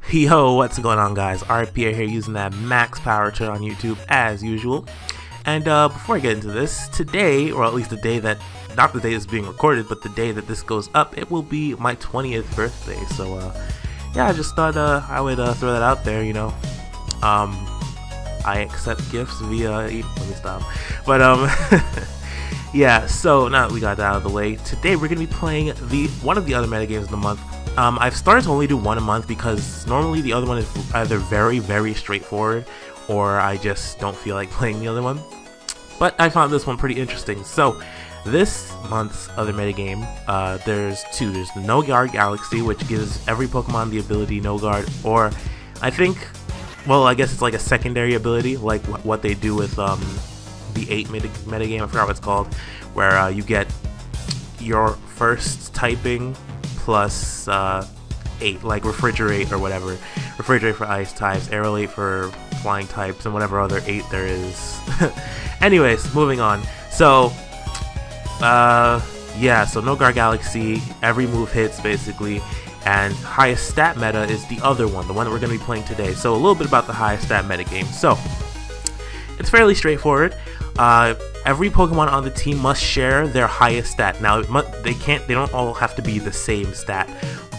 Yo, what's going on, guys? R.I.Pierre here, using that max power turn on YouTube as usual. And before I get into this, today, or at least the day that, not the day it's being recorded, but the day that this goes up, it will be my 20th birthday. So yeah, I just thought I would throw that out there, you know. I accept gifts via, let me stop. But yeah, so now that we got that out of the way, today we're going to be playing one of the other metagames of the month. I've started to only do one a month because normally the other one is either very straightforward or I just don't feel like playing the other one. But I found this one pretty interesting. So this month's other metagame, there's two. There's the No Guard Galaxy, which gives every Pokemon the ability No Guard, or I think, well, I guess it's like a secondary ability, like what they do with the 8 metagame, I forgot what it's called, where you get your first typing plus 8, like Refrigerate or whatever. Refrigerate for ice types, Aerolate for flying types, and whatever other 8 there is. Anyways, moving on. So yeah, so No Guard Galaxy, every move hits basically, and highest stat meta is the other one, the one that we're going to be playing today. So a little bit about the highest stat metagame. So it's fairly straightforward. Every Pokemon on the team must share their highest stat. Now they don't all have to be the same stat,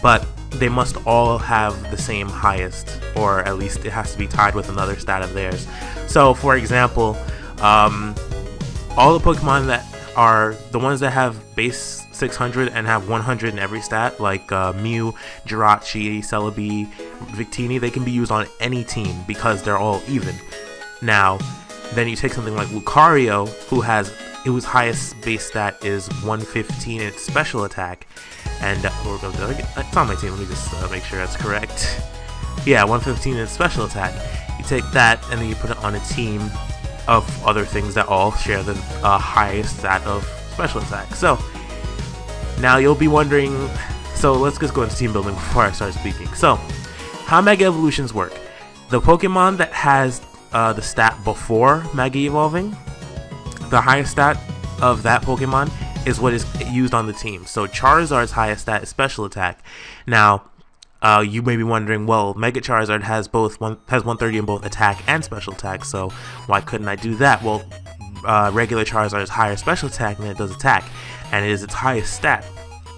but they must all have the same highest, or at least it has to be tied with another stat of theirs. So for example, all the Pokemon that are the ones that have base 600 and have 100 in every stat, like Mew, Jirachi, Celebi, Victini, they can be used on any team because they're all even. Now then you take something like Lucario, whose highest base stat is 115 in its special attack, and it's on my team, let me just make sure that's correct. Yeah, 115 in its special attack. You take that and then you put it on a team of other things that all share the highest stat of special attack. So now you'll be wondering, so let's just go into team building before I start speaking. So how Mega Evolutions work: the Pokemon that has the stat before Mega Evolving, the highest stat of that Pokemon is what is used on the team. So Charizard's highest stat is special attack. Now you may be wondering, well, Mega Charizard has 130 in both attack and special attack, so why couldn't I do that? Well, regular Charizard has higher special attack than it does attack, and it is its highest stat.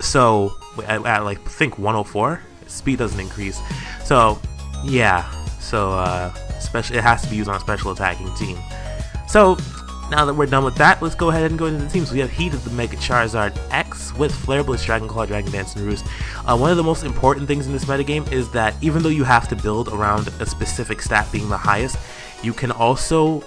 So at like, I think 104, speed doesn't increase. So yeah, so it has to be used on a special attacking team. So now that we're done with that, let's go ahead and go into the teams. We have Heat of the Mega Charizard-X with Flare Blitz, Dragon Claw, Dragon Dance, and Roost. One of the most important things in this metagame is that even though you have to build around a specific stat being the highest, you can also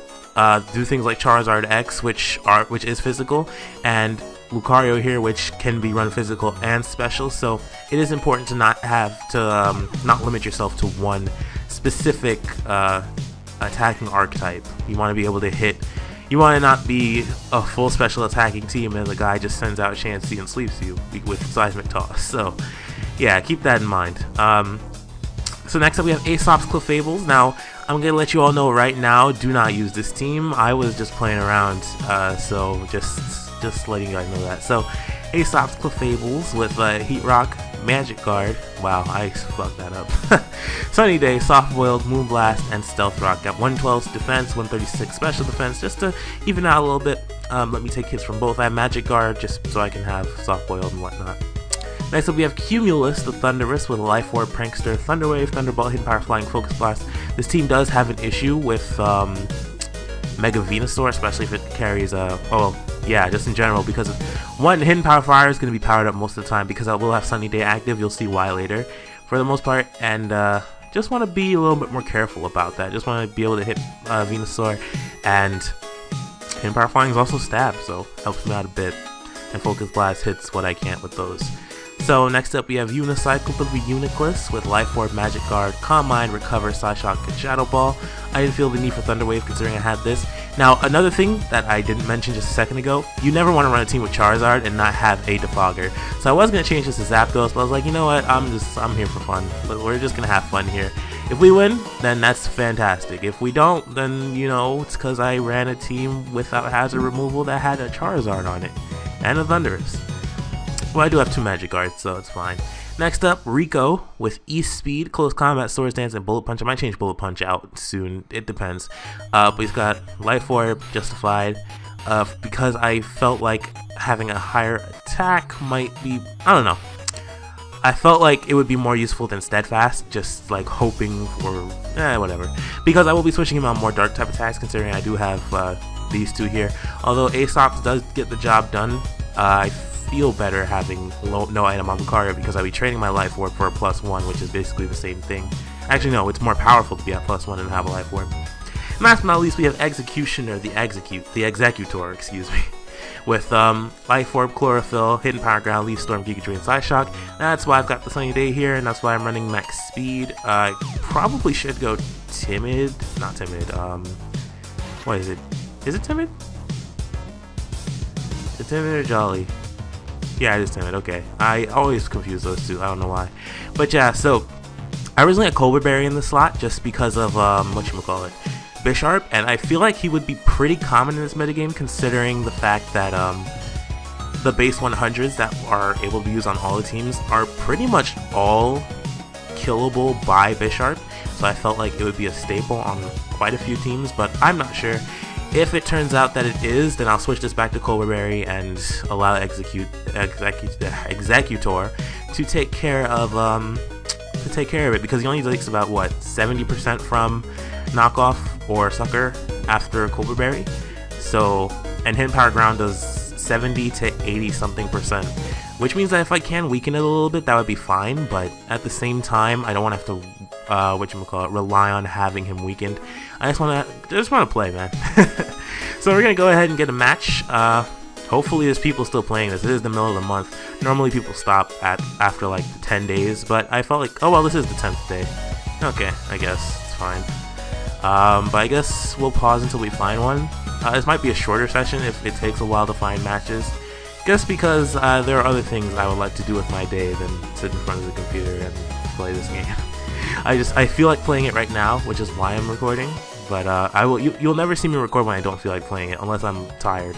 do things like Charizard-X, which is physical, and Lucario here, which can be run physical and special. So it is important to not limit yourself to one specific attacking archetype. You want to be able to hit. You want to not be a full special attacking team and the guy just sends out Chansey and sleeps you with Seismic Toss. So yeah, keep that in mind. So next up we have Aesop's Clefables. Now I'm gonna let you all know right now, do not use this team. I was just playing around, so just letting you guys know that. So Aesop's Clefables with Heat Rock, Magic Guard. Wow, I fucked that up. Sunny Day, Soft Boiled, Moonblast, and Stealth Rock. Got 112 defense, 136 special defense, just to even out a little bit. Let me take hits from both. I have Magic Guard just so I can have Soft Boiled and whatnot. Next up we have Cumulus, the Thunderous, with Life Orb, Prankster, Thunder Wave, Thunderbolt, Hidden Power, Flying, Focus Blast. This team does have an issue with Mega Venusaur, especially if it carries yeah, just in general, because one, Hidden Power Fire is going to be powered up most of the time because I will have Sunny Day active. You'll see why later, for the most part, and just want to be a little bit more careful about that. Just want to be able to hit Venusaur, and Hidden Power Flying is also stab, so helps me out a bit, and Focus Blast hits what I can't with those. So next up we have Unicycle of the Uniclus with Life Orb, Magic Guard, Calm Mind, Recover, Psyshock, and Shadow Ball. I didn't feel the need for Thunder Wave considering I had this. Now another thing that I didn't mention just a second ago, you never want to run a team with Charizard and not have a Defogger. So I was going to change this to Zapdos, but I was like, you know what, I'm here for fun. We're just going to have fun here. If we win, then that's fantastic. If we don't, then, you know, it's because I ran a team without hazard removal that had a Charizard on it and a Thundurus. Well, I do have 2 Magic Guards, so it's fine. Next up, Rico with East Speed, Close Combat, Swords Dance, and Bullet Punch. I might change Bullet Punch out soon. It depends. But he's got Life Orb, Justified, because I felt like having a higher attack might be... I don't know. I felt like it would be more useful than Steadfast, just like hoping for... whatever. Because I will be switching him on more Dark type attacks, considering I do have these two here. Although Aesop's does get the job done, I feel better having no item on Lucario because I'll be trading my Life Orb for a +1, which is basically the same thing. Actually, no, it's more powerful to be at +1 and have a Life Orb. And last but not least, we have Executioner, the Exeggutor, excuse me, with Life Orb, Chlorophyll, Hidden Power Ground, Leaf Storm, Giga Drain, and Psyshock. That's why I've got the Sunny Day here, and that's why I'm running max speed. I probably should go Timid, not Timid. What is it? Is it Timid? Is it Timid or Jolly? Yeah, it is Timid, okay. I always confuse those two, I don't know why. But yeah, so I originally had Colbur Berry in the slot just because of, whatchamacallit, Bisharp, and I feel like he would be pretty common in this metagame considering the fact that the base 100s that are able to be used on all the teams are pretty much all killable by Bisharp, so I felt like it would be a staple on quite a few teams, but I'm not sure. If it turns out that it is, then I'll switch this back to Colbur Berry and allow Exeggutor to take care of it, because he only takes about what 70% from knockoff or sucker after Colbur Berry. So, and Hidden Power Ground does 70 to 80 something %, which means that if I can weaken it a little bit, that would be fine. But at the same time, I don't want to have to rely on having him weakened. I just want to play, man. So we're gonna go ahead and get a match. Hopefully there's people still playing this. It is the middle of the month. Normally people stop after like 10 days, but I felt like, oh well, this is the 10th day. Okay, I guess it's fine. But I guess we'll pause until we find one. This might be a shorter session if it takes a while to find matches, just because there are other things I would like to do with my day than sit in front of the computer and play this game. I feel like playing it right now, which is why I'm recording. But you'll never see me record when I don't feel like playing it, unless I'm tired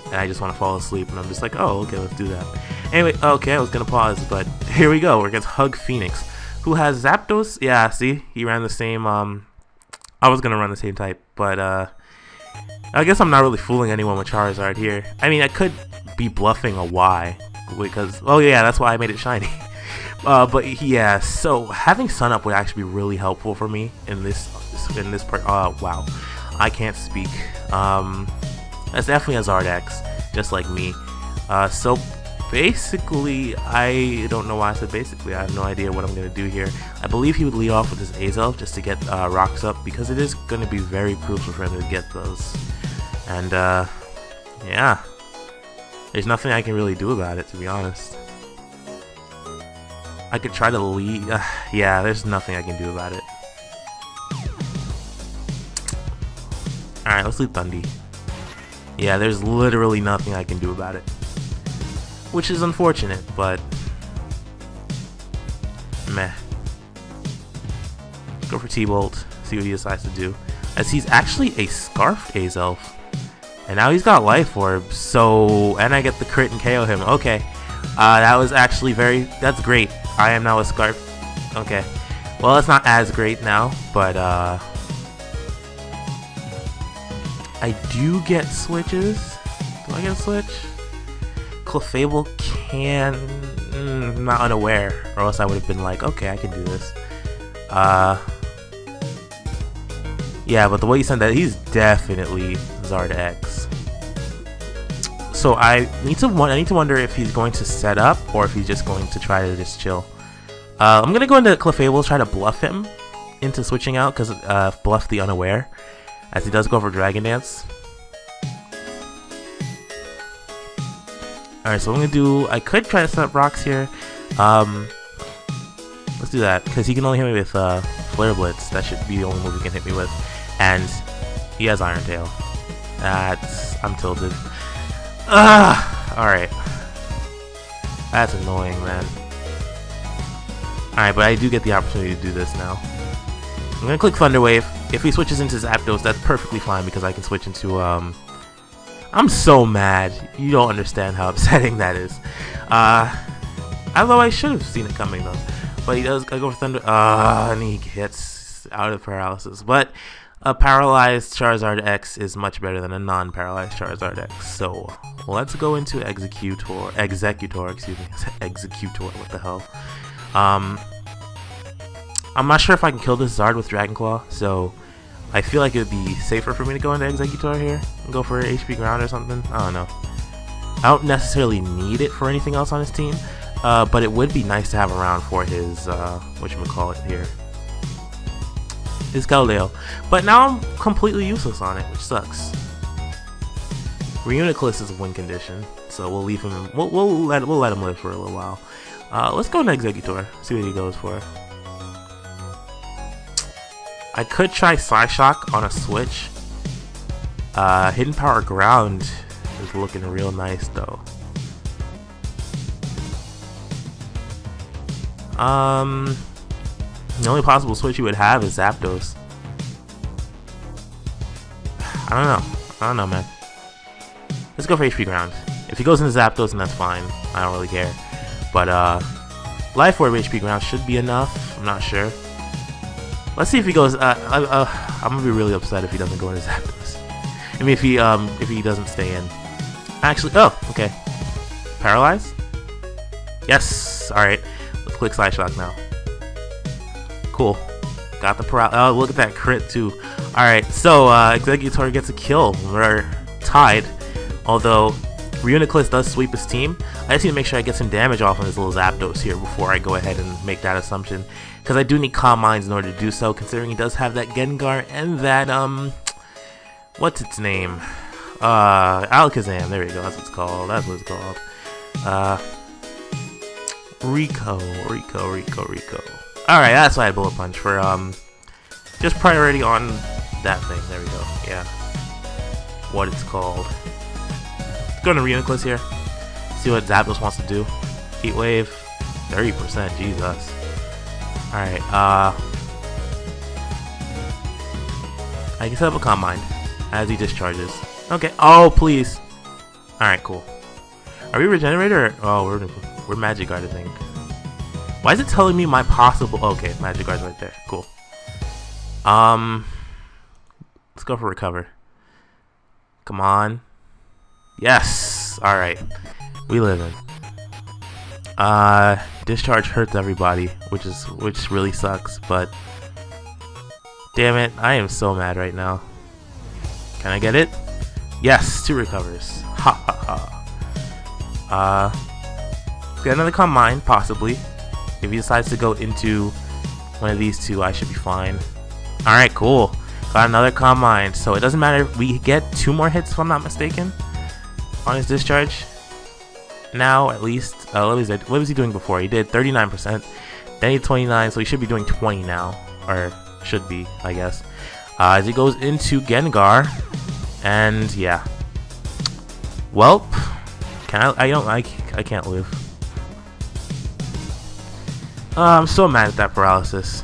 and I just want to fall asleep, and I'm just like, oh, okay, let's do that. Anyway, okay, I was gonna pause, but here we go. We're against Hug Phoenix, who has Zapdos. Yeah, see, he ran the same. I was gonna run the same type, but I guess I'm not really fooling anyone with Charizard here. I mean, I could be bluffing a Y, because, oh yeah, that's why I made it shiny. But yeah, so having Sun Up would actually be really helpful for me in this part. Wow, I can't speak. That's definitely a Charizard-X, just like me. So basically, I don't know why I said basically. I have no idea what I'm gonna do here. I believe he would lead off with his Azelf just to get rocks up, because it is gonna be very crucial for him to get those. And yeah, there's nothing I can really do about it, to be honest. I could try to lead. Yeah, there's nothing I can do about it. Alright, let's lead Thundy. Yeah, there's literally nothing I can do about it, which is unfortunate, but meh. Go for T-Bolt, see what he decides to do, as he's actually a Scarfed Azelf, and now he's got Life Orb, so, and I get the crit and KO him. Okay, that was actually that's great. I am now a Scarf. Okay, well, it's not as great now, but I do get switches. Do I get a switch? Clefable can... I'm not unaware, or else I would have been like, okay, I can do this. Yeah, but the way you said that, he's definitely Charizard-X. So I need to wonder if he's going to set up, or if he's just going to try to just chill. I'm gonna go into Clefable, try to bluff him into switching out, because bluff the unaware, as he does go for Dragon Dance. Alright, so what I'm gonna do, I could try to set up rocks here. Let's do that, because he can only hit me with Flare Blitz. That should be the only move he can hit me with. And he has Iron Tail. I'm tilted. Alright. That's annoying, man. Alright, but I do get the opportunity to do this now. I'm gonna click Thunder Wave. If he switches into Zapdos, that's perfectly fine, because I can switch into, I'm so mad. You don't understand how upsetting that is. Although I should have seen it coming though. But he does go for Thunder. And he gets out of paralysis. But a paralyzed Charizard-X is much better than a non-paralyzed Charizard-X. So let's go into Exeggutor, excuse me, Exeggutor, what the hell. I'm not sure if I can kill this Zard with Dragon Claw, so I feel like it would be safer for me to go into Exeggutor here and go for HP Ground or something. I don't know. I don't necessarily need it for anything else on his team, but it would be nice to have around for his, whatchamacallit here, his Keldeo. But now I'm completely useless on it, which sucks. Reuniclus is a win condition, so we'll leave him. We'll let him live for a little while. Let's go into Exeggutor, see what he goes for. I could try Psyshock on a switch. Hidden Power Ground is looking real nice though. The only possible switch you would have is Zapdos. I don't know, man. Let's go for HP Ground. If he goes into Zapdos, then that's fine. I don't really care. But Life Orb HP Ground should be enough. I'm not sure. Let's see if he goes. I'm gonna be really upset if he doesn't go into Zapdos. I mean, if he doesn't stay in. Actually, oh, okay. Paralyze? Yes. All right. Let's click Psyshock now. Cool. Got the oh, look at that crit too. All right. So Exeggutor gets a kill. We're tied. Although Reuniclus does sweep his team, I just need to make sure I get some damage off on this little Zapdos here before I go ahead and make that assumption. Because I do need Calm Minds in order to do so, considering he does have that Gengar and that, what's its name? Alakazam, there we go, that's what it's called, Rico. Alright, that's why I had Bullet Punch, for, just priority on that thing, there we go, yeah. What it's called. Let's go to Reuniclus here, see what Zapdos wants to do. Heat Wave, 30%, Jesus. Alright, I can set up a Calm Mind as he discharges. Okay, oh please. Alright, cool. Are we Regenerator? Oh, we're Magic Guard, I think. Why is it telling me my possible... Okay, Magic Guard's right there. Cool. Let's go for Recover. Come on. Yes! Alright. We live in. Discharge hurts everybody, which really sucks, but damn it, I am so mad right now. Can I get it? Yes, 2 recovers. Ha ha ha. Get another Calm Mind, possibly. If he decides to go into one of these two, I should be fine. Alright, cool. Got another Calm Mind, so it doesn't matter. We get 2 more hits if I'm not mistaken on his discharge. Now, at least, what was he doing before? He did 39%, then he did 29, so he should be doing 20 now, or should be, I guess. As he goes into Gengar, and yeah. Welp, I can't live. I'm so mad at that paralysis.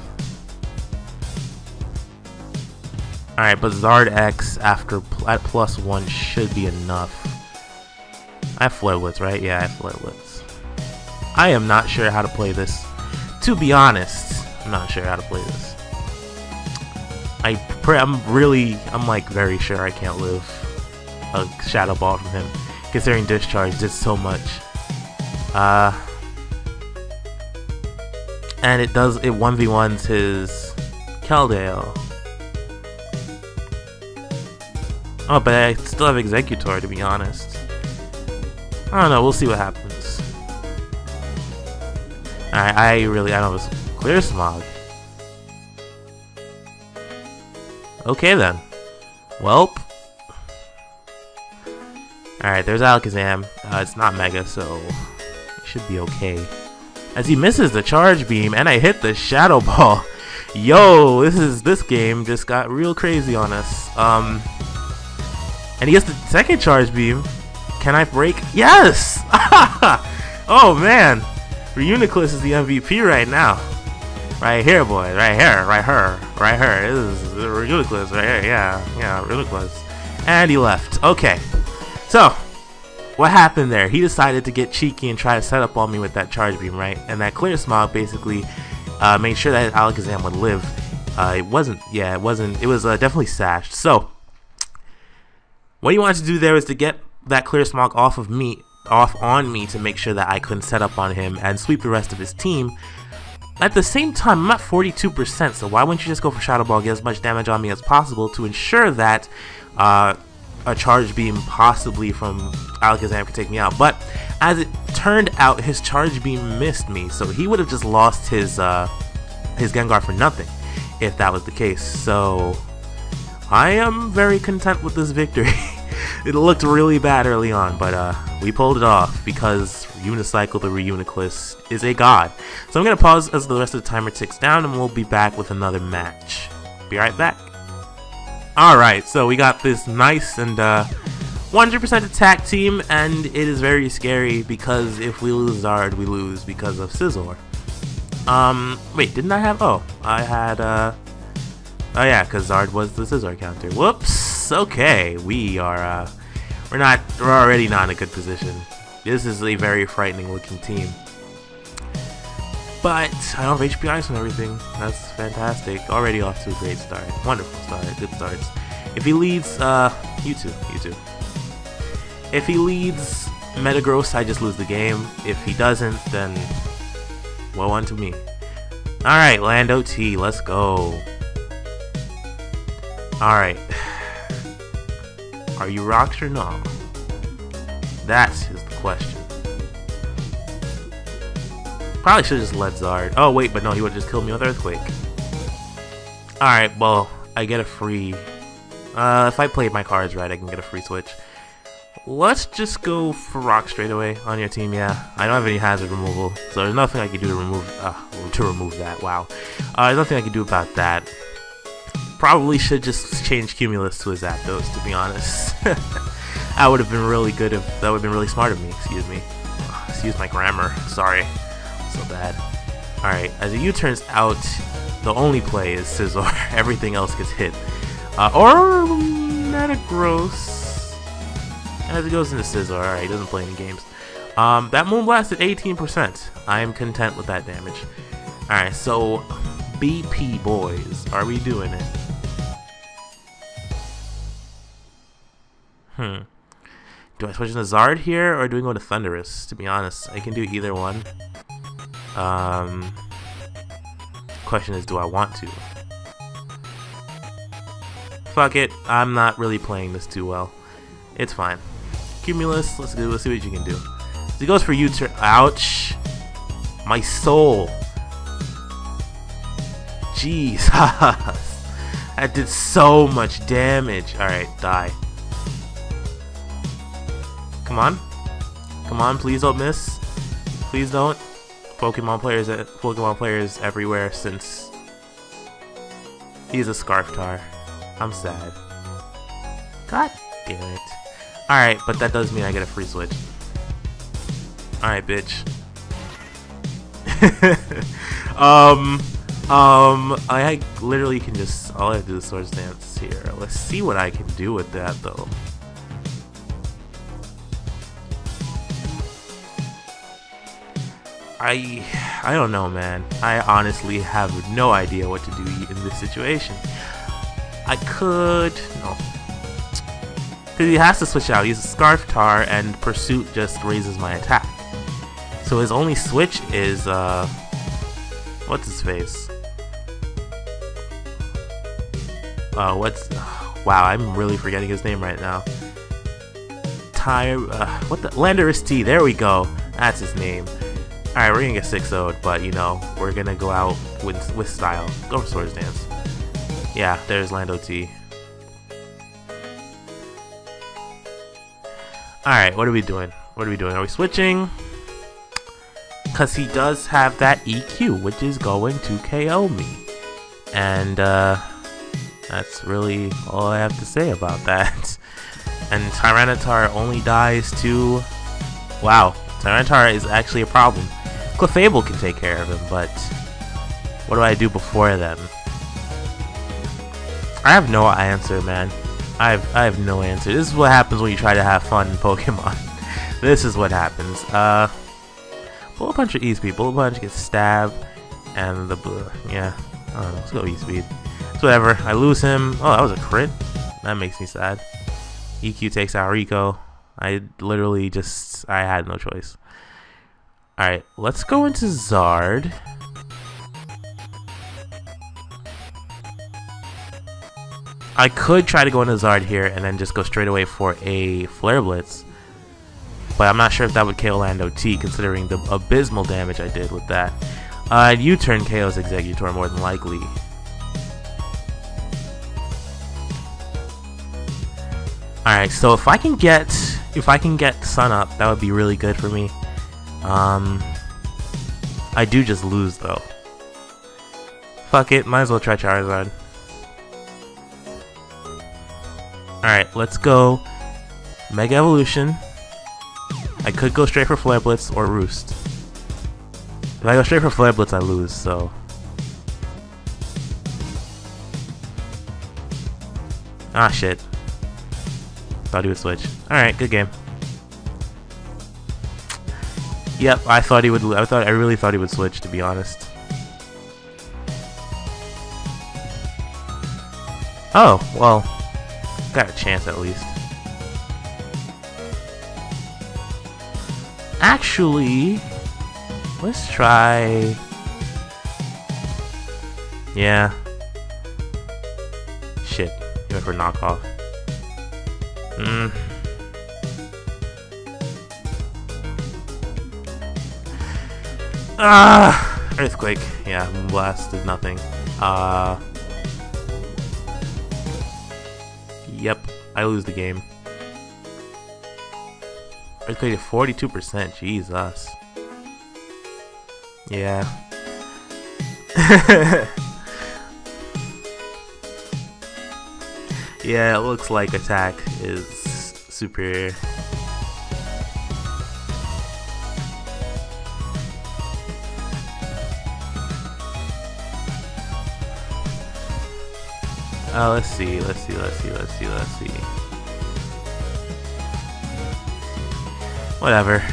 Alright, but Zard-X at +1 should be enough. I have Flare-Blitz, right? Yeah, I have Flare-Blitz. I am not sure how to play this. To be honest, I'm not sure how to play this. I'm like very sure I can't live a Shadow Ball from him, considering Discharge did so much. And it 1v1s his Keldeo. Oh, but I still have Exeggutor, to be honest. I don't know, we'll see what happens. Alright, I don't know, Clear Smog. Okay then. Welp. Alright, there's Alakazam. It's not Mega, so it should be okay. As he misses the Charge Beam, and I hit the Shadow Ball. Yo, this game just got real crazy on us. And he gets the second Charge Beam. Can I break? Yes! Oh man, Reuniclus is the MVP right now. Right here, boys. Right here. This is Reuniclus right here. Yeah, Reuniclus. And he left. Okay. So, what happened there? He decided to get cheeky and try to set up on me with that charge beam, right? And that clear smog basically made sure that Alakazam would live. It was definitely sashed. So what he wanted to do there was to get that clear smog off on me to make sure that I couldn't set up on him and sweep the rest of his team. At the same time, I'm at 42%, so why wouldn't you just go for Shadow Ball, get as much damage on me as possible to ensure that a charge beam possibly from Alakazam could take me out. But as it turned out, his charge beam missed me, so he would have just lost his Gengar for nothing if that was the case. So I am very content with this victory. It looked really bad early on, but we pulled it off because Unicycle the Reuniclus is a god. So I'm going to pause as the rest of the timer ticks down, and we'll be back with another match. Be right back. Alright, so we got this nice and 100% attack team, and it is very scary because if we lose Zard, we lose because of Scizor. Wait, didn't I have... Oh, I had, oh yeah, because Zard was the Scizor counter. Whoops! Okay, we're already not in a good position. This is a very frightening looking team. But I don't have HP Ice and everything. That's fantastic. Already off to a great start. Wonderful start. Good starts. If he leads, you two. If he leads Metagross, I just lose the game. If he doesn't, then woe unto me. Alright, Lando T, let's go. Alright. Are you rocks or no? That is the question. Probably should have just let Zard. Oh wait, but no, he would have just killed me with Earthquake. Alright, well, I get a free... if I played my cards right, I can get a free switch. Let's just go for Rock straight away on your team, yeah. I don't have any hazard removal, so there's nothing I can do to remove that, wow. There's nothing I can do about that. Probably should just change Cumulus to a Zapdos, to be honest. That would have been really good if... That would have been really smart of me, excuse me. Excuse my grammar, sorry. So bad. Alright, as it turns out, the only play is Scizor. Everything else gets hit. Or Metagross. As it goes into Scizor. Alright, he doesn't play any games. That Moonblast at 18%. I am content with that damage. Alright, so BP boys, are we doing it? Do I switch into Zard here, or do we go to Thundurus? To be honest, I can do either one. Question is, do I want to? Fuck it, I'm not really playing this too well. It's fine. Cumulus, let's see what you can do. So he goes for U-turn. Ouch! My soul! Jesus! That did so much damage. Alright, die. Come on. Come on, please don't miss. Please don't. Pokemon players everywhere since he's a Scarftar. I'm sad. God damn it. Alright, but that does mean I get a free switch. Alright, bitch. I literally can just... All I have to do is Swords Dance here. Let's see what I can do with that, though. I don't know, man. I honestly have no idea what to do in this situation. I could... No. Because he has to switch out. He's a Scarftar, and Pursuit just raises my attack. So his only switch is, what's his face? Wow, I'm really forgetting his name right now. What the... LaddeR.I.P. There we go. That's his name. Alright, we're gonna get 6-0'd, but you know, we're gonna go out with style. Go for Swords Dance. Yeah, there's Lando T. Alright, what are we doing? What are we doing? Are we switching? Because he does have that EQ, which is going to KO me. And, that's really all I have to say about that. And Tyranitar only dies to... Wow, Tyranitar is actually a problem. Clefable can take care of him, but what do I do before then? I have no answer, man. I have no answer. This is what happens when you try to have fun in Pokemon. This is what happens. Bullet Punch or E-Speed? Bullet Punch gets stabbed, and the yeah. I don't know. Let's go E-Speed. It's whatever. I lose him. Oh, that was a crit. That makes me sad. EQ takes out Rico. I literally just I had no choice. All right, let's go into Zard. I could try to go into Zard here and then just go straight away for a Flare Blitz, but I'm not sure if that would KO LaddeR.I.Pierre considering the abysmal damage I did with that. U-turn KOs Exeggutor more than likely. Alright, so if I can get Sun up, that would be really good for me. I do just lose though. Fuck it, might as well try Charizard. Alright, let's go Mega Evolution. I could go straight for Flare Blitz or Roost. If I go straight for Flare Blitz, I lose, so. Ah, shit. Thought he would switch. Alright, good game. Yep, I thought he would. I really thought he would switch, to be honest. Oh, well. Got a chance at least. Actually, let's try. Yeah. Shit. He went for knockoff. Earthquake. Yeah, Blast did nothing. Yep, I lose the game. Earthquake at 42%, Jesus. Yeah. Yeah, it looks like attack is superior. Let's see. Whatever.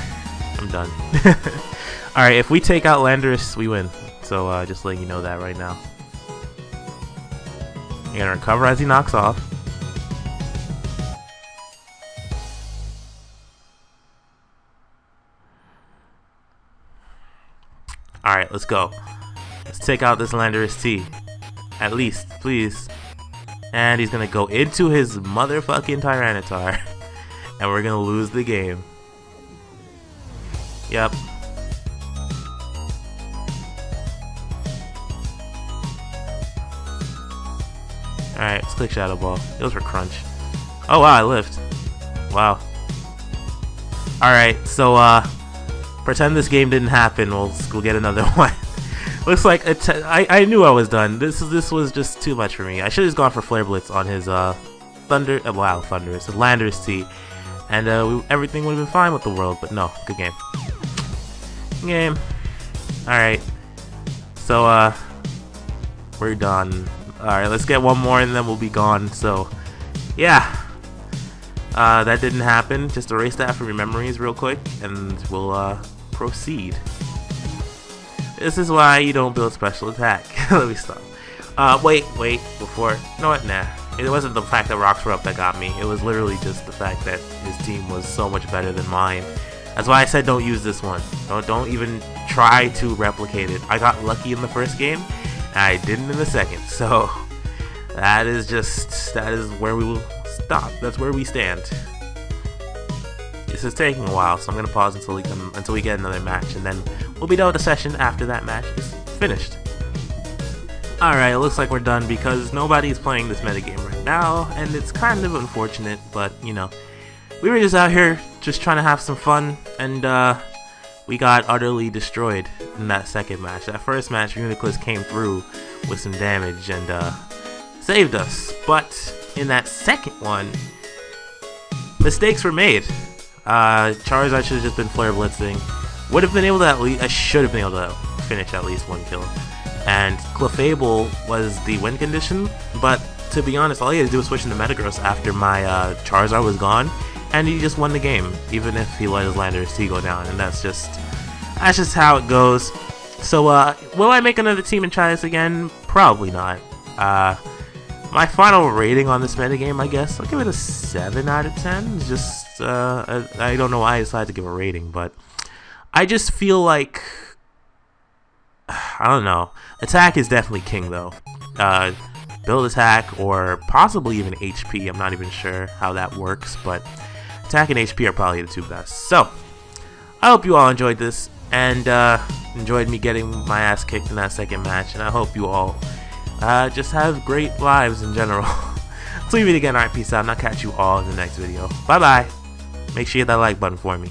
I'm done. Alright, if we take out Landorus, we win. So, just letting you know that right now. You're gonna recover as he knocks off. Alright, let's go. Let's take out this LaddeR.I.Pierre. At least, please. And he's gonna go into his motherfucking Tyranitar. And we're gonna lose the game. Yep. Alright, let's click Shadow Ball. It was for Crunch. Oh wow, I lived. Wow. Alright, so pretend this game didn't happen. We'll get another one. Looks like I knew I was done. This was just too much for me. I should have just gone for Flare Blitz on his Thunderous, his LaddeR.I.Pierre, and everything would have been fine with the world. But no, good game. Game. All right. So we're done. All right, let's get one more and then we'll be gone. So yeah, that didn't happen. Just erase that from your memories real quick, and we'll proceed. This is why you don't build special attack. Let me stop. Wait, before. You know what? Nah. It wasn't the fact that rocks were up that got me. It was literally just the fact that his team was so much better than mine. That's why I said don't use this one. Don't even try to replicate it. I got lucky in the first game, and I didn't in the second. So that is where we will stop. That's where we stand. This is taking a while, so I'm gonna pause until we get another match, and then we'll be done with the session after that match is finished. Alright, it looks like we're done because nobody's playing this metagame right now, and it's kind of unfortunate, but you know, we were just out here just trying to have some fun, and we got utterly destroyed in that second match. That first match, Uniclus came through with some damage and saved us, but in that second one, mistakes were made. Charizard should have just been Flare Blitzing. Would have been able to I should have been able to finish at least one kill. And Clefable was the win condition, but to be honest, all he had to do was switch into Metagross after my Charizard was gone, and he just won the game, even if he let his Landorus T go down, and that's just how it goes. So, will I make another team and try this again? Probably not. My final rating on this metagame, I guess, I'll give it a 7 out of 10. It's just, I don't know why I decided to give a rating, but I just feel like, I don't know. Attack is definitely king, though. Build attack, or possibly even HP. I'm not even sure how that works, but attack and HP are probably the two best. So, I hope you all enjoyed this, and enjoyed me getting my ass kicked in that second match, and I hope you all just have great lives in general. So leave it again. Alright, peace out, and I'll catch you all in the next video. Bye bye. Make sure you hit that like button for me.